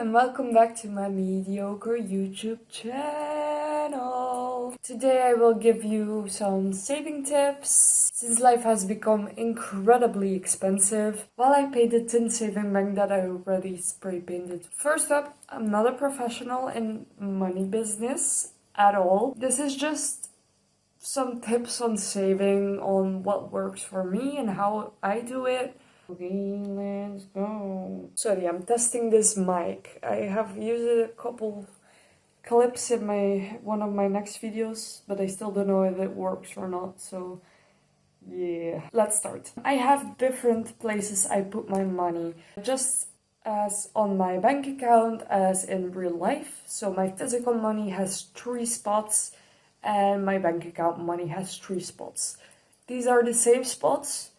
and welcome back to my mediocre YouTube channel. Today I will give you some saving tips. Since life has become incredibly expensive, while I paid the tin saving bank that I already spray painted. First up, I'm not a professional in money business at all. This is just some tips on saving, on what works for me and how I do it. Okay, let's go. Sorry, I'm testing this mic. I have used a couple clips in one of my next videos, but I still don't know if it works or not, so yeah. Let's start. I have different places I put my money, just as on my bank account as in real life. So my physical money has 3 spots and my bank account money has 3 spots. These are the same spots.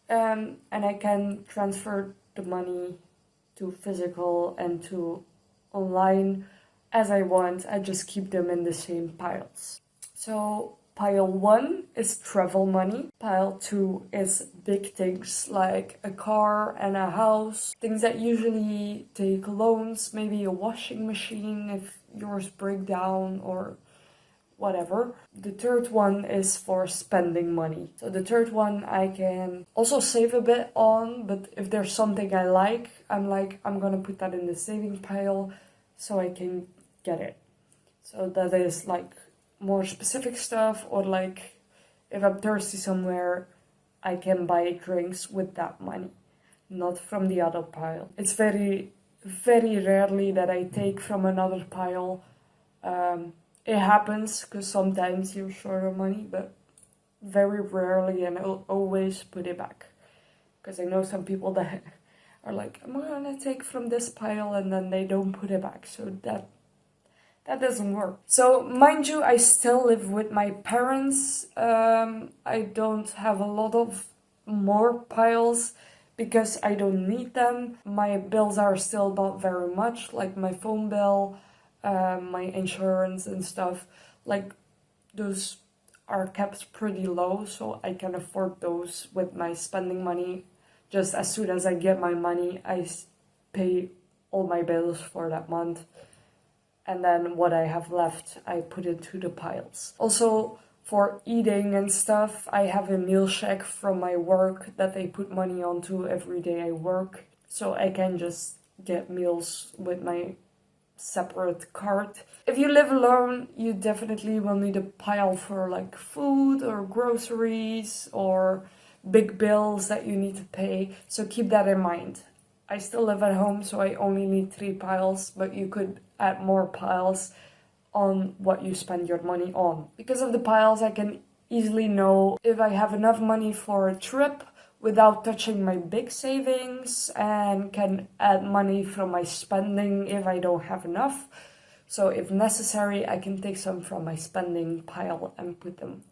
And I can transfer the money to physical and to online as I want. I just keep them in the same piles. So pile 1 is travel money. Pile 2 is big things like a car and a house. Things that usually take loans, maybe a washing machine if yours break down or whatever. The third one is for spending money. So the third one I can also save a bit on, but if there's something I like, I'm gonna put that in the saving pile so I can get it. So that is like more specific stuff, or like if I'm thirsty somewhere, I can buy drinks with that money, not from the other pile. It's very, very rarely that I take from another pile. It happens because sometimes you're short of money, but very rarely, and I'll always put it back. Because I know some people that are like, I'm gonna take from this pile, and then they don't put it back. So that doesn't work. So mind you, I still live with my parents. I don't have a lot of more piles because I don't need them. My bills are still not very much, like my phone bill, my insurance and stuff, like those are kept pretty low, so I can afford those with my spending money. Just as soon as I get my money, I pay all my bills for that month, and then what I have left I put into the piles. Also for eating and stuff, I have a meal check from my work that they put money onto every day I work, so I can just get meals with my separate card. If you live alone, you definitely will need a pile for like food or groceries or big bills that you need to pay, so keep that in mind. I still live at home, so I only need 3 piles, but you could add more piles on what you spend your money on. Because of the piles, I can easily know if I have enough money for a trip without touching my big savings, and can add money from my spending if I don't have enough. So if necessary, I can take some from my spending pile and put them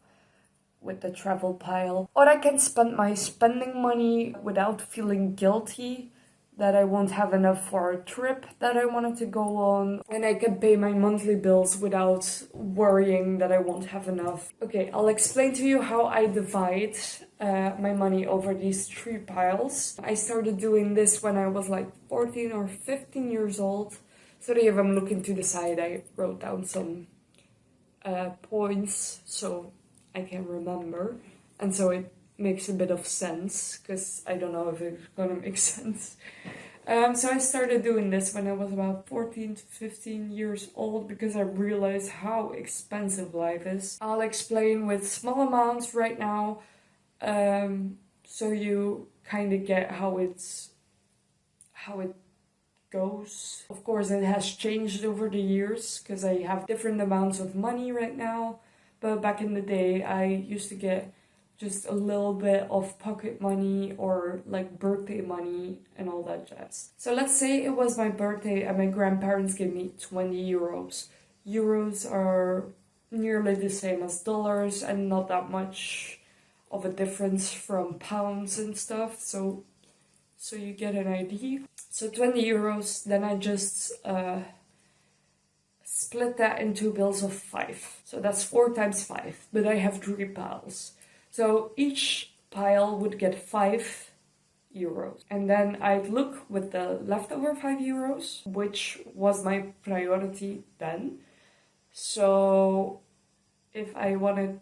with the travel pile. Or I can spend my spending money without feeling guilty that I won't have enough for a trip that I wanted to go on. And I can pay my monthly bills without worrying that I won't have enough. Okay, I'll explain to you how I divide my money over these 3 piles. I started doing this when I was like 14 or 15 years old. Sorry if I'm looking to the side, I wrote down some points so I can remember. And so it makes a bit of sense, because I don't know if it's gonna make sense. So I started doing this when I was about 14 to 15 years old, because I realized how expensive life is. I'll explain with small amounts right now, so you kind of get how it goes. Of course, it has changed over the years, because I have different amounts of money right now, but back in the day I used to get just a little bit of pocket money or like birthday money and all that jazz. So let's say it was my birthday and my grandparents gave me 20 euros. Euros are nearly the same as dollars and not that much of a difference from pounds and stuff. So you get an idea. So 20 euros, then I just split that into bills of 5. So that's 4 times 5, but I have 3 piles. So each pile would get 5 euros. And then I'd look with the leftover 5 euros, which was my priority then. So if I wanted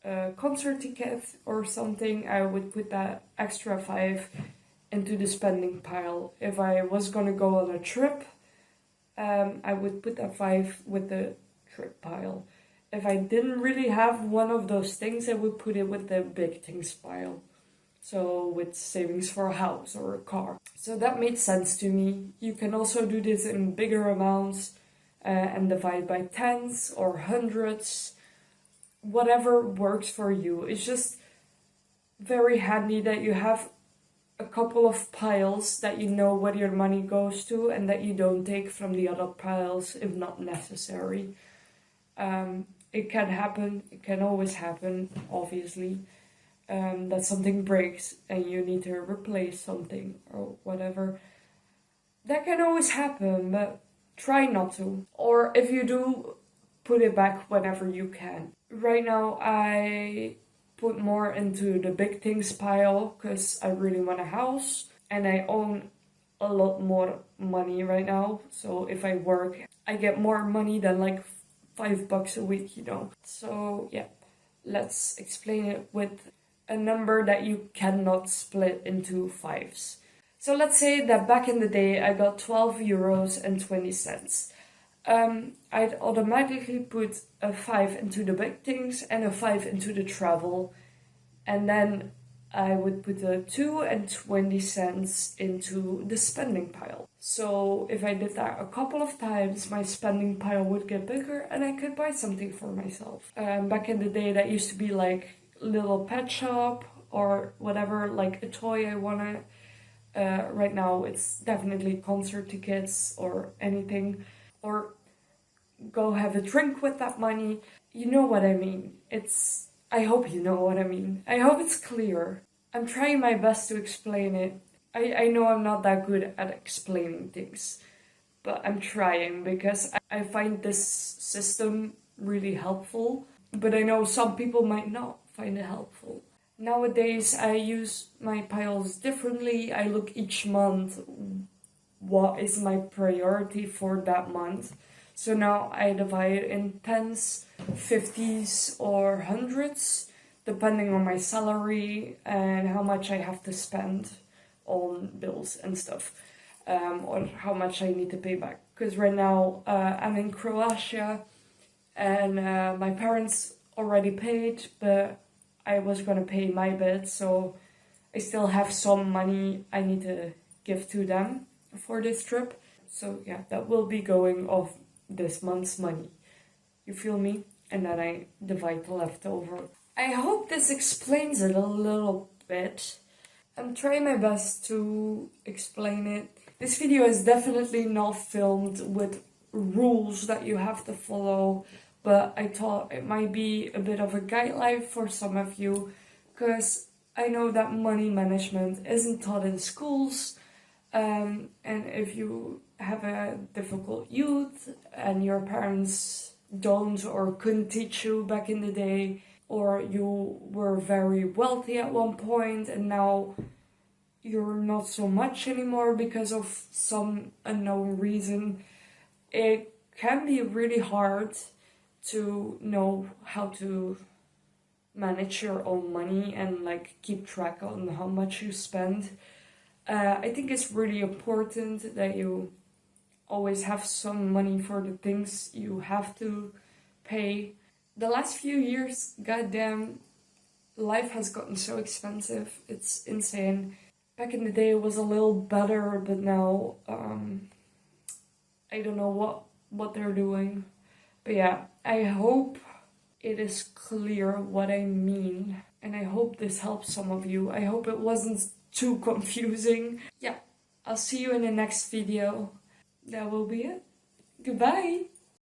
a concert ticket or something, I would put that extra 5 into the spending pile. If I was gonna go on a trip, I would put that 5 with the trip pile. If I didn't really have one of those things, I would put it with the big things pile. So with savings for a house or a car. So that made sense to me. You can also do this in bigger amounts and divide by tens or hundreds. Whatever works for you. It's just very handy that you have a couple of piles that you know where your money goes to and that you don't take from the other piles if not necessary. It can happen, it can always happen, obviously, that something breaks and you need to replace something or whatever. That can always happen, but try not to. Or if you do, put it back whenever you can. Right now I put more into the big things pile because I really want a house and I own a lot more money right now. So if I work, I get more money than like $5 a week, you know. So yeah, let's explain it with a number that you cannot split into fives. So let's say that back in the day I got 12 euros and 20 cents. I'd automatically put a 5 into the big things and a 5 into the travel. And then I would put a 2 and 20 cents into the spending pile. So if I did that a couple of times, my spending pile would get bigger and I could buy something for myself. Back in the day, that used to be like a little pet shop or whatever, like a toy I wanted. Right now, it's definitely concert tickets or anything. Or go have a drink with that money. You know what I mean. I hope you know what I mean. I hope it's clear. I'm trying my best to explain it. I know I'm not that good at explaining things, but I'm trying because I find this system really helpful, but I know some people might not find it helpful. Nowadays, I use my piles differently. I look each month what is my priority for that month. So now I divide in tens, 50s or hundreds, depending on my salary and how much I have to spend on bills and stuff, or how much I need to pay back. Because right now I'm in Croatia and my parents already paid, but I was gonna pay my bit, so I still have some money I need to give to them for this trip. So yeah, that will be going off this month's money. You feel me? And then I divide the leftover. I hope this explains it a little bit. I'm trying my best to explain it. This video is definitely not filmed with rules that you have to follow, but I thought it might be a bit of a guideline for some of you, because I know that money management isn't taught in schools, and if you have a difficult youth and your parents don't or couldn't teach you back in the day, or you were very wealthy at one point and now you're not so much anymore because of some unknown reason, it can be really hard to know how to manage your own money and like keep track on how much you spend. I think it's really important that you always have some money for the things you have to pay. The last few years, goddamn, life has gotten so expensive. It's insane. Back in the day it was a little better, but now I don't know what they're doing. But yeah, I hope it is clear what I mean, and I hope this helps some of you. I hope it wasn't too confusing. Yeah, I'll see you in the next video. That will be it. Goodbye!